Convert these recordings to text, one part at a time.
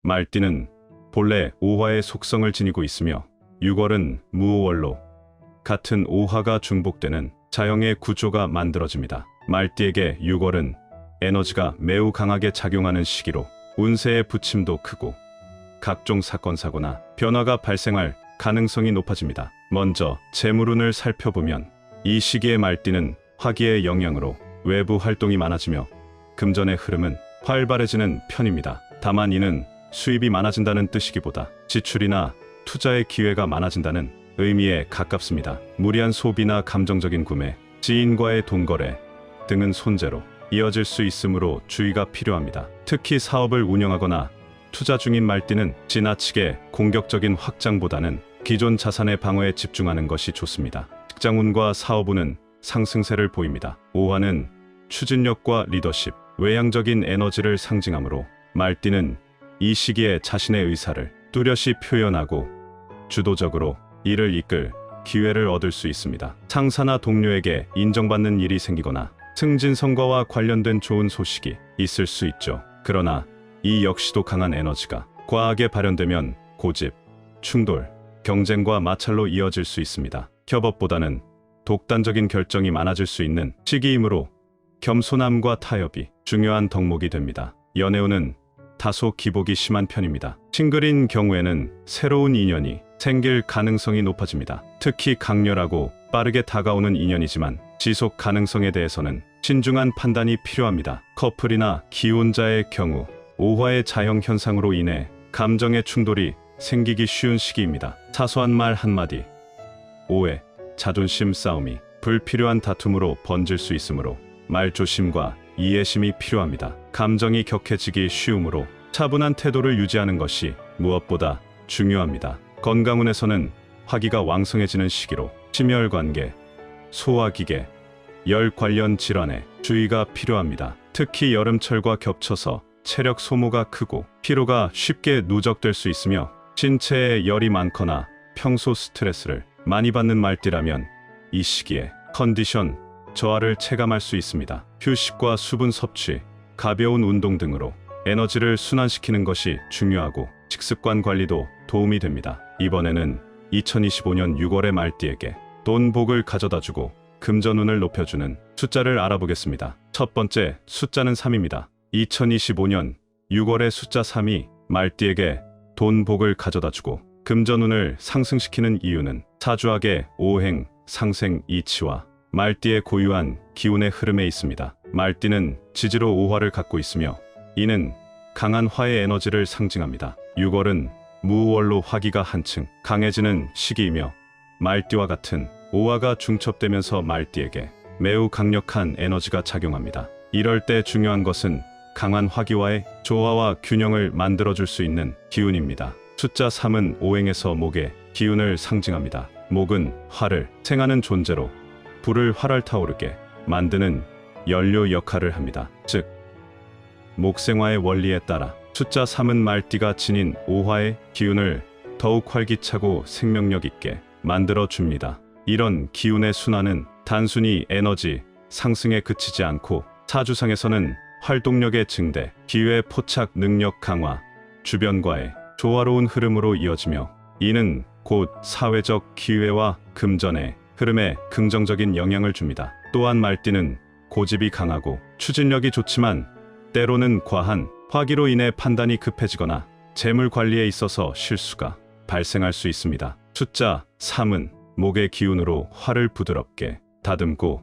말띠는 본래 오화의 속성을 지니고 있으며 6월은 무오월로 같은 오화가 중복되는 자형의 구조가 만들어집니다. 말띠에게 6월은 에너지가 매우 강하게 작용하는 시기로 운세의 부침도 크고 각종 사건 사고나 변화가 발생할 가능성이 높아집니다. 먼저 재물운을 살펴보면 이 시기의 말띠는 화기의 영향으로 외부 활동이 많아지며 금전의 흐름은 활발해지는 편입니다. 다만 이는 수입이 많아진다는 뜻이기보다 지출이나 투자의 기회가 많아진다는 의미에 가깝습니다. 무리한 소비나 감정적인 구매, 지인과의 돈거래 등은 손재로 이어질 수 있으므로 주의가 필요합니다. 특히 사업을 운영하거나 투자 중인 말띠는 지나치게 공격적인 확장보다는 기존 자산의 방어에 집중하는 것이 좋습니다. 직장운과 사업운은 상승세를 보입니다. 오화는 추진력과 리더십, 외향적인 에너지를 상징하므로 말띠는 이 시기에 자신의 의사를 뚜렷이 표현하고 주도적으로 일을 이끌 기회를 얻을 수 있습니다. 상사나 동료에게 인정받는 일이 생기거나 승진 성과와 관련된 좋은 소식이 있을 수 있죠. 그러나 이 역시도 강한 에너지가 과하게 발현되면 고집, 충돌, 경쟁과 마찰로 이어질 수 있습니다. 협업보다는 독단적인 결정이 많아질 수 있는 시기이므로 겸손함과 타협이 중요한 덕목이 됩니다. 연애운은 다소 기복이 심한 편입니다. 싱글인 경우에는 새로운 인연이 생길 가능성이 높아집니다. 특히 강렬하고 빠르게 다가오는 인연이지만 지속 가능성에 대해서는 신중한 판단이 필요합니다. 커플이나 기혼자의 경우 오화의 자형 현상으로 인해 감정의 충돌이 생기기 쉬운 시기입니다. 사소한 말 한마디, 오해, 자존심 싸움이 불필요한 다툼으로 번질 수 있으므로 말조심과 이해심이 필요합니다. 감정이 격해지기 쉬우므로 차분한 태도를 유지하는 것이 무엇보다 중요합니다. 건강운에서는 화기가 왕성해지는 시기로 심혈관계, 소화기계, 열 관련 질환에 주의가 필요합니다. 특히 여름철과 겹쳐서 체력 소모가 크고 피로가 쉽게 누적될 수 있으며 신체에 열이 많거나 평소 스트레스를 많이 받는 말띠라면 이 시기에 컨디션 저하를 체감할 수 있습니다. 휴식과 수분 섭취, 가벼운 운동 등으로 에너지를 순환시키는 것이 중요하고 식습관 관리도 도움이 됩니다. 이번에는 2025년 6월의 말띠에게 돈 복을 가져다주고 금전운을 높여주는 숫자를 알아보겠습니다. 첫 번째 숫자는 3입니다. 2025년 6월의 숫자 3이 말띠에게 돈 복을 가져다주고 금전운을 상승시키는 이유는 사주학의 오행, 상생, 이치와 말띠의 고유한 기운의 흐름에 있습니다. 말띠는 지지로 오화를 갖고 있으며 이는 강한 화의 에너지를 상징합니다. 6월은 무월로 화기가 한층 강해지는 시기이며 말띠와 같은 오화가 중첩되면서 말띠에게 매우 강력한 에너지가 작용합니다. 이럴 때 중요한 것은 강한 화기와의 조화와 균형을 만들어줄 수 있는 기운입니다. 숫자 3은 오행에서 목의 기운을 상징합니다. 목은 화를 생하는 존재로 불을 활활 타오르게 만드는 연료 역할을 합니다. 즉, 목생화의 원리에 따라 숫자 3은 말띠가 지닌 오화의 기운을 더욱 활기차고 생명력 있게 만들어줍니다. 이런 기운의 순환은 단순히 에너지 상승에 그치지 않고 사주상에서는 활동력의 증대, 기회 포착 능력 강화, 주변과의 조화로운 흐름으로 이어지며 이는 곧 사회적 기회와 금전의 흐름에 긍정적인 영향을 줍니다. 또한 말띠는 고집이 강하고 추진력이 좋지만 때로는 과한 화기로 인해 판단이 급해지거나 재물 관리에 있어서 실수가 발생할 수 있습니다. 숫자 3은 목의 기운으로 화를 부드럽게 다듬고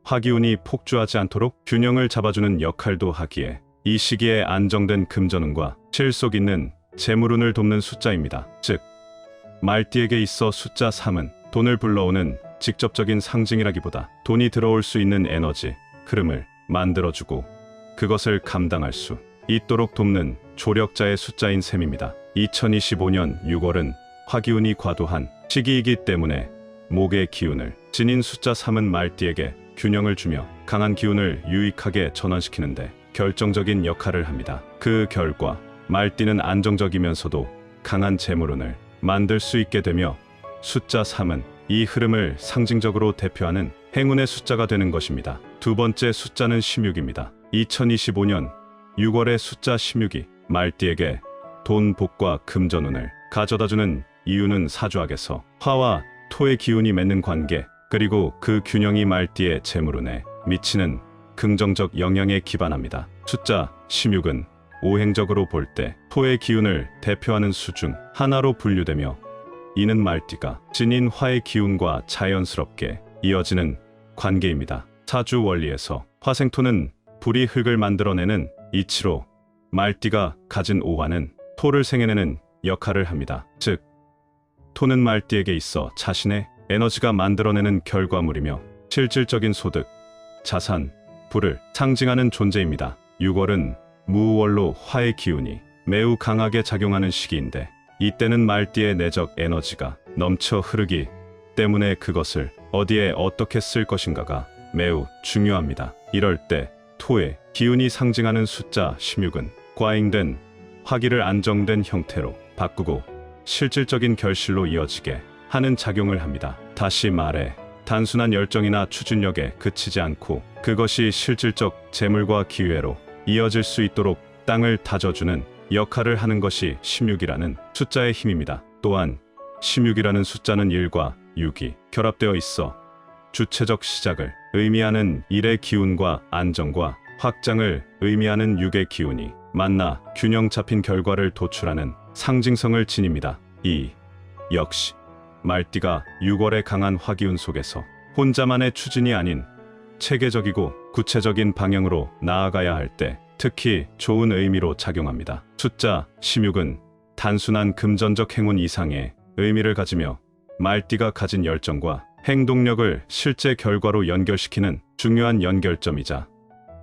화기운이 폭주하지 않도록 균형을 잡아주는 역할도 하기에 이 시기에 안정된 금전운과 실속 있는 재물운을 돕는 숫자입니다. 즉, 말띠에게 있어 숫자 3은 돈을 불러오는 직접적인 상징이라기보다 돈이 들어올 수 있는 에너지, 흐름을 만들어주고 그것을 감당할 수 있도록 돕는 조력자의 숫자인 셈입니다. 2025년 6월은 화기운이 과도한 시기이기 때문에 목의 기운을 지닌 숫자 3은 말띠에게 균형을 주며 강한 기운을 유익하게 전환시키는데 결정적인 역할을 합니다. 그 결과 말띠는 안정적이면서도 강한 재물운을 만들 수 있게 되며 숫자 3은 이 흐름을 상징적으로 대표하는 행운의 숫자가 되는 것입니다. 두 번째 숫자는 16입니다. 2025년 6월의 숫자 16이 말띠에게 돈 복과 금전운을 가져다주는 이유는 사주학에서 화와 토의 기운이 맺는 관계, 그리고 그 균형이 말띠의 재물운에 미치는 긍정적 영향에 기반합니다. 숫자 16은 오행적으로 볼 때 토의 기운을 대표하는 수 중 하나로 분류되며, 이는 말띠가 지닌 화의 기운과 자연스럽게 이어지는 관계입니다. 사주 원리에서 화생토는 불이 흙을 만들어내는 이치로 말띠가 가진 오화는 토를 생해내는 역할을 합니다. 즉, 토는 말띠에게 있어 자신의 에너지가 만들어내는 결과물이며 실질적인 소득, 자산, 부를 상징하는 존재입니다. 6월은 무월로 화의 기운이 매우 강하게 작용하는 시기인데, 이때는 말띠의 내적 에너지가 넘쳐 흐르기 때문에 그것을 어디에 어떻게 쓸 것인가가 매우 중요합니다. 이럴 때 토의 기운이 상징하는 숫자 16은 과잉된 화기를 안정된 형태로 바꾸고 실질적인 결실로 이어지게 하는 작용을 합니다. 다시 말해 단순한 열정이나 추진력에 그치지 않고 그것이 실질적 재물과 기회로 이어질 수 있도록 땅을 다져주는 역할을 하는 것이 16이라는 숫자의 힘입니다. 또한 16이라는 숫자는 1과 6이 결합되어 있어 주체적 시작을 의미하는 1의 기운과 안정과 확장을 의미하는 6의 기운이 만나 균형 잡힌 결과를 도출하는 상징성을 지닙니다. 이 역시 말띠가 6월의 강한 화기운 속에서 혼자만의 추진이 아닌 체계적이고 구체적인 방향으로 나아가야 할 때 특히 좋은 의미로 작용합니다. 숫자 16은 단순한 금전적 행운 이상의 의미를 가지며 말띠가 가진 열정과 행동력을 실제 결과로 연결시키는 중요한 연결점이자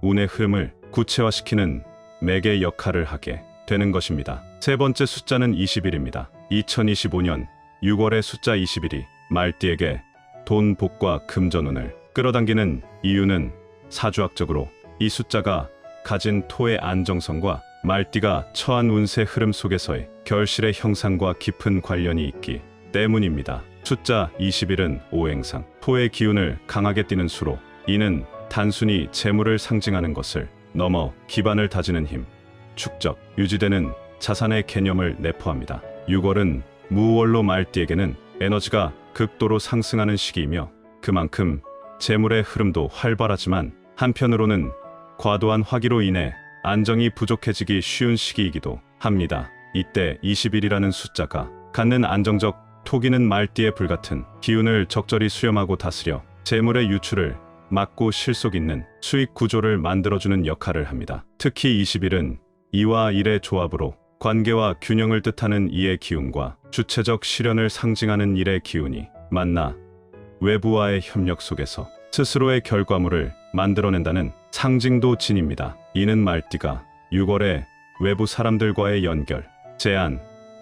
운의 흐름을 구체화시키는 매개 역할을 하게 되는 것입니다. 세 번째 숫자는 20일입니다. 2025년 6월의 숫자 20일이 말띠에게 돈 복과 금전운을 끌어당기는 이유는 사주학적으로 이 숫자가 가진 토의 안정성과 말띠가 처한 운세 흐름 속에서의 결실의 형상과 깊은 관련이 있기 때문입니다. 숫자 21은 오행상 토의 기운을 강하게 띠는 수로, 이는 단순히 재물을 상징하는 것을 넘어 기반을 다지는 힘, 축적, 유지되는 자산의 개념을 내포합니다. 6월은 무월로 말띠에게는 에너지가 극도로 상승하는 시기이며 그만큼 재물의 흐름도 활발하지만 한편으로는 과도한 화기로 인해 안정이 부족해지기 쉬운 시기이기도 합니다. 이때 21이라는 숫자가 갖는 안정적 토기는 말띠의 불같은 기운을 적절히 수렴하고 다스려 재물의 유출을 막고 실속 있는 수익 구조를 만들어주는 역할을 합니다. 특히 21은 2와 1의 조합으로 관계와 균형을 뜻하는 2의 기운과 주체적 실현을 상징하는 1의 기운이 만나 외부와의 협력 속에서 스스로의 결과물을 만들어낸다는 상징도 지닙니다. 이는 말띠가 6월에 외부 사람들과의 연결, 제안,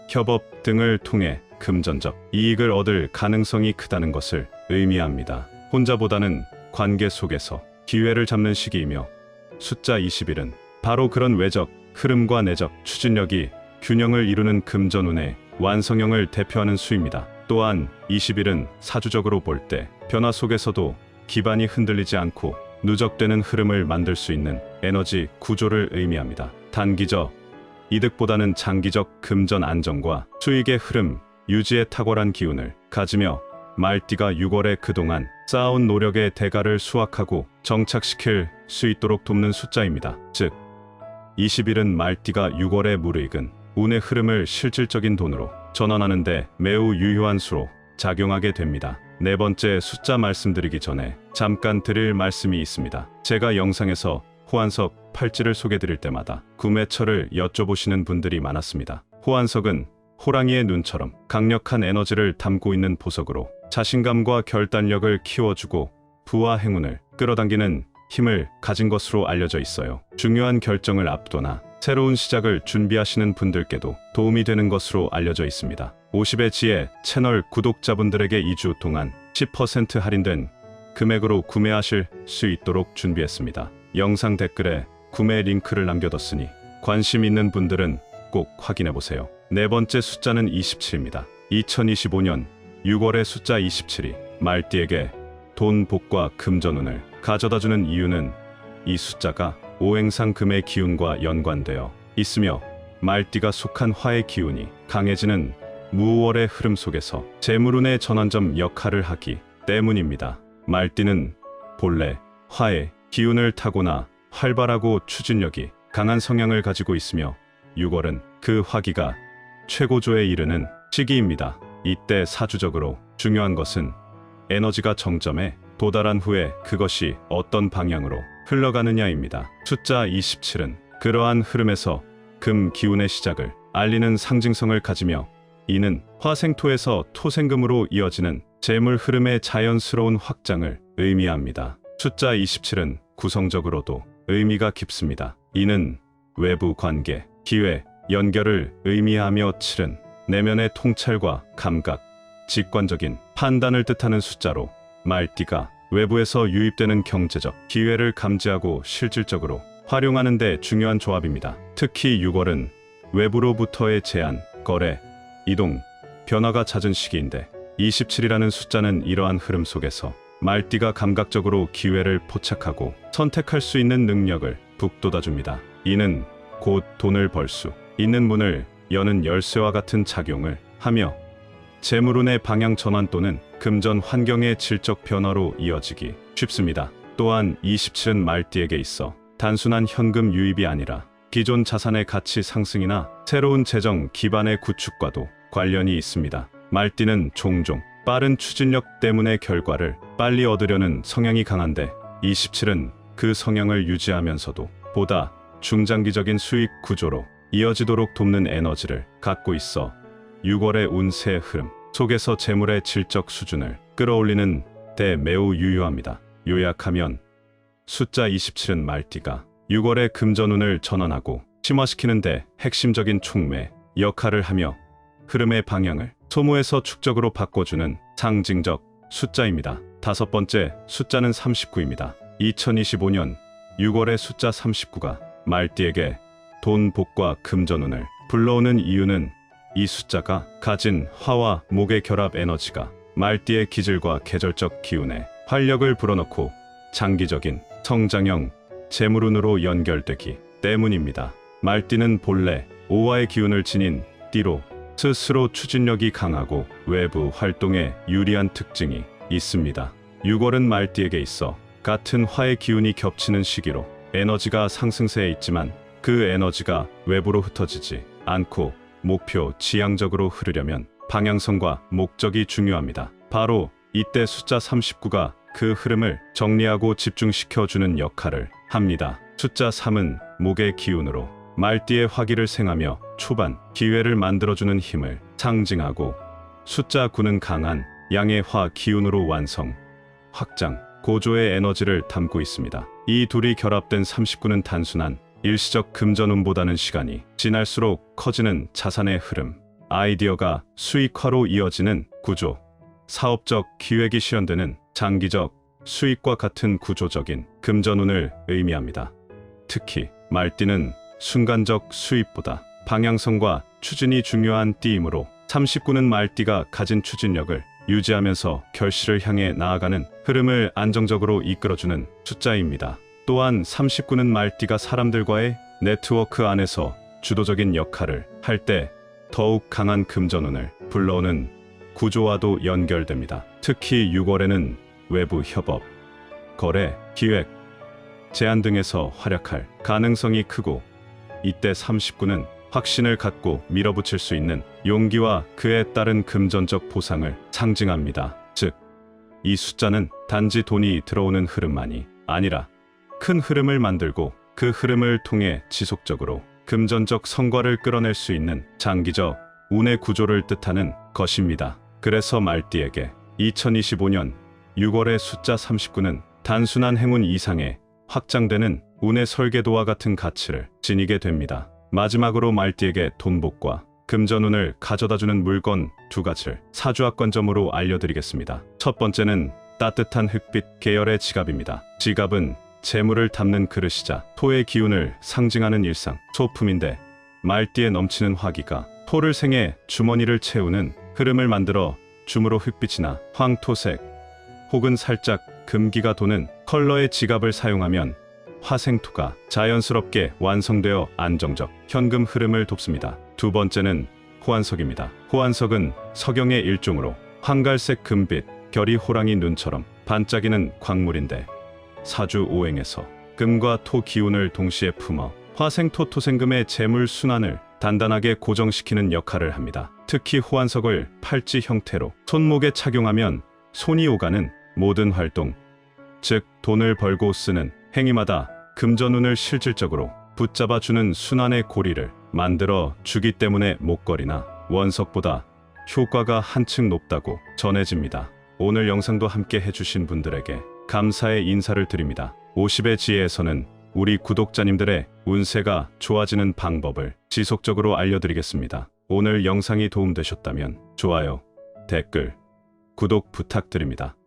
협업 등을 통해 금전적 이익을 얻을 가능성이 크다는 것을 의미합니다. 혼자보다는 관계 속에서 기회를 잡는 시기이며 숫자 21은 바로 그런 외적 흐름과 내적 추진력이 균형을 이루는 금전운의 완성형을 대표하는 수입니다. 또한 21은 사주적으로 볼 때 변화 속에서도 기반이 흔들리지 않고 누적되는 흐름을 만들 수 있는 에너지 구조를 의미합니다. 단기적 이득보다는 장기적 금전 안정과 수익의 흐름 유지에 탁월한 기운을 가지며 말띠가 6월에 그동안 쌓아온 노력의 대가를 수확하고 정착시킬 수 있도록 돕는 숫자입니다. 즉 21은 말띠가 6월에 무르익은 운의 흐름을 실질적인 돈으로 전환하는 데 매우 유효한 수로 작용하게 됩니다. 네 번째 숫자 말씀드리기 전에 잠깐 드릴 말씀이 있습니다. 제가 영상에서 호환석 팔찌를 소개드릴 때마다 구매처를 여쭤보시는 분들이 많았습니다. 호환석은 호랑이의 눈처럼 강력한 에너지를 담고 있는 보석으로 자신감과 결단력을 키워주고 부와 행운을 끌어당기는 힘을 가진 것으로 알려져 있어요. 중요한 결정을 앞두거나 새로운 시작을 준비하시는 분들께도 도움이 되는 것으로 알려져 있습니다. 50의 지혜 채널 구독자분들에게 2주 동안 10% 할인된 금액으로 구매하실 수 있도록 준비했습니다. 영상 댓글에 구매 링크를 남겨뒀으니 관심 있는 분들은 꼭 확인해보세요. 네 번째 숫자는 27입니다. 2025년 6월의 숫자 27이 말띠에게 돈 복과 금전운을 가져다주는 이유는 이 숫자가 오행상 금의 기운과 연관되어 있으며 말띠가 속한 화의 기운이 강해지는 무월의 흐름 속에서 재물운의 전환점 역할을 하기 때문입니다. 말띠는 본래 화의 기운을 타고나 활발하고 추진력이 강한 성향을 가지고 있으며 6월은 그 화기가 최고조에 이르는 시기입니다. 이때 사주적으로 중요한 것은 에너지가 정점에 도달한 후에 그것이 어떤 방향으로 흘러가느냐입니다. 숫자 27은 그러한 흐름에서 금 기운의 시작을 알리는 상징성을 가지며 이는 화생토에서 토생금으로 이어지는 재물 흐름의 자연스러운 확장을 의미합니다. 숫자 27은 구성적으로도 의미가 깊습니다. 이는 외부 관계, 기회, 연결을 의미하며 7은 내면의 통찰과 감각, 직관적인 판단을 뜻하는 숫자로 말띠가 외부에서 유입되는 경제적 기회를 감지하고 실질적으로 활용하는 데 중요한 조합입니다. 특히 6월은 외부로부터의 제한, 거래, 이동, 변화가 잦은 시기인데 27이라는 숫자는 이러한 흐름 속에서 말띠가 감각적으로 기회를 포착하고 선택할 수 있는 능력을 북돋아줍니다. 이는 곧 돈을 벌 수 있는 문을 여는 열쇠와 같은 작용을 하며 재물운의 방향 전환 또는 금전 환경의 질적 변화로 이어지기 쉽습니다. 또한 27은 말띠에게 있어 단순한 현금 유입이 아니라 기존 자산의 가치 상승이나 새로운 재정 기반의 구축과도 관련이 있습니다. 말띠는 종종 빠른 추진력 때문에 결과를 빨리 얻으려는 성향이 강한데 27은 그 성향을 유지하면서도 보다 중장기적인 수익 구조로 이어지도록 돕는 에너지를 갖고 있어 6월의 운세의 흐름 속에서 재물의 질적 수준을 끌어올리는 데 매우 유효합니다. 요약하면 숫자 27은 말띠가 6월의 금전운을 전환하고 심화시키는 데 핵심적인 촉매 역할을 하며 흐름의 방향을 소모에서 축적으로 바꿔주는 상징적 숫자입니다. 다섯 번째 숫자는 39입니다. 2025년 6월의 숫자 39가 말띠에게 돈, 복과 금전운을 불러오는 이유는 이 숫자가 가진 화와 목의 결합 에너지가 말띠의 기질과 계절적 기운에 활력을 불어넣고 장기적인 성장형 재물운으로 연결되기 때문입니다. 말띠는 본래 오화의 기운을 지닌 띠로 스스로 추진력이 강하고 외부 활동에 유리한 특징이 있습니다. 6월은 말띠에게 있어 같은 화의 기운이 겹치는 시기로 에너지가 상승세에 있지만 그 에너지가 외부로 흩어지지 않고 목표 지향적으로 흐르려면 방향성과 목적이 중요합니다. 바로 이때 숫자 39가 그 흐름을 정리하고 집중시켜주는 역할을 합니다. 숫자 3은 목의 기운으로 말띠의 화기를 생하며 초반 기회를 만들어주는 힘을 상징하고 숫자 9는 강한 양의 화 기운으로 완성, 확장, 고조의 에너지를 담고 있습니다. 이 둘이 결합된 39는 단순한 일시적 금전운보다는 시간이 지날수록 커지는 자산의 흐름, 아이디어가 수익화로 이어지는 구조, 사업적 기획이 실현되는 장기적 수익과 같은 구조적인 금전운을 의미합니다. 특히 말띠는 순간적 수입보다 방향성과 추진이 중요한 띠이므로 39는 말띠가 가진 추진력을 유지하면서 결실을 향해 나아가는 흐름을 안정적으로 이끌어주는 숫자입니다. 또한 39는 말띠가 사람들과의 네트워크 안에서 주도적인 역할을 할 때 더욱 강한 금전운을 불러오는 구조와도 연결됩니다. 특히 6월에는 외부 협업, 거래, 기획, 제안 등에서 활약할 가능성이 크고 이때 39는 확신을 갖고 밀어붙일 수 있는 용기와 그에 따른 금전적 보상을 상징합니다. 즉, 이 숫자는 단지 돈이 들어오는 흐름만이 아니라 큰 흐름을 만들고 그 흐름을 통해 지속적으로 금전적 성과를 끌어낼 수 있는 장기적 운의 구조를 뜻하는 것입니다. 그래서 말띠에게 2025년 6월의 숫자 39는 단순한 행운 이상의 확장되는 운의 설계도와 같은 가치를 지니게 됩니다. 마지막으로 말띠에게 돈복과 금전운을 가져다주는 물건 두 가지를 사주학관점으로 알려드리겠습니다. 첫 번째는 따뜻한 흑빛 계열의 지갑입니다. 지갑은 재물을 담는 그릇이자 토의 기운을 상징하는 일상 소품인데 말띠에 넘치는 화기가 토를 생해 주머니를 채우는 흐름을 만들어 주므로 흑빛이나 황토색 혹은 살짝 금기가 도는 컬러의 지갑을 사용하면 화생토가 자연스럽게 완성되어 안정적 현금 흐름을 돕습니다. 두 번째는 호환석입니다. 호환석은 석영의 일종으로 황갈색 금빛, 결이 호랑이 눈처럼 반짝이는 광물인데 사주 오행에서 금과 토 기운을 동시에 품어 화생토 토생금의 재물 순환을 단단하게 고정시키는 역할을 합니다. 특히 호환석을 팔찌 형태로 손목에 착용하면 손이 오가는 모든 활동, 즉 돈을 벌고 쓰는 행위마다 금전운을 실질적으로 붙잡아주는 순환의 고리를 만들어 주기 때문에 목걸이나 원석보다 효과가 한층 높다고 전해집니다. 오늘 영상도 함께 해주신 분들에게 감사의 인사를 드립니다. 50의 지혜에서는 우리 구독자님들의 운세가 좋아지는 방법을 지속적으로 알려드리겠습니다. 오늘 영상이 도움되셨다면 좋아요, 댓글, 구독 부탁드립니다.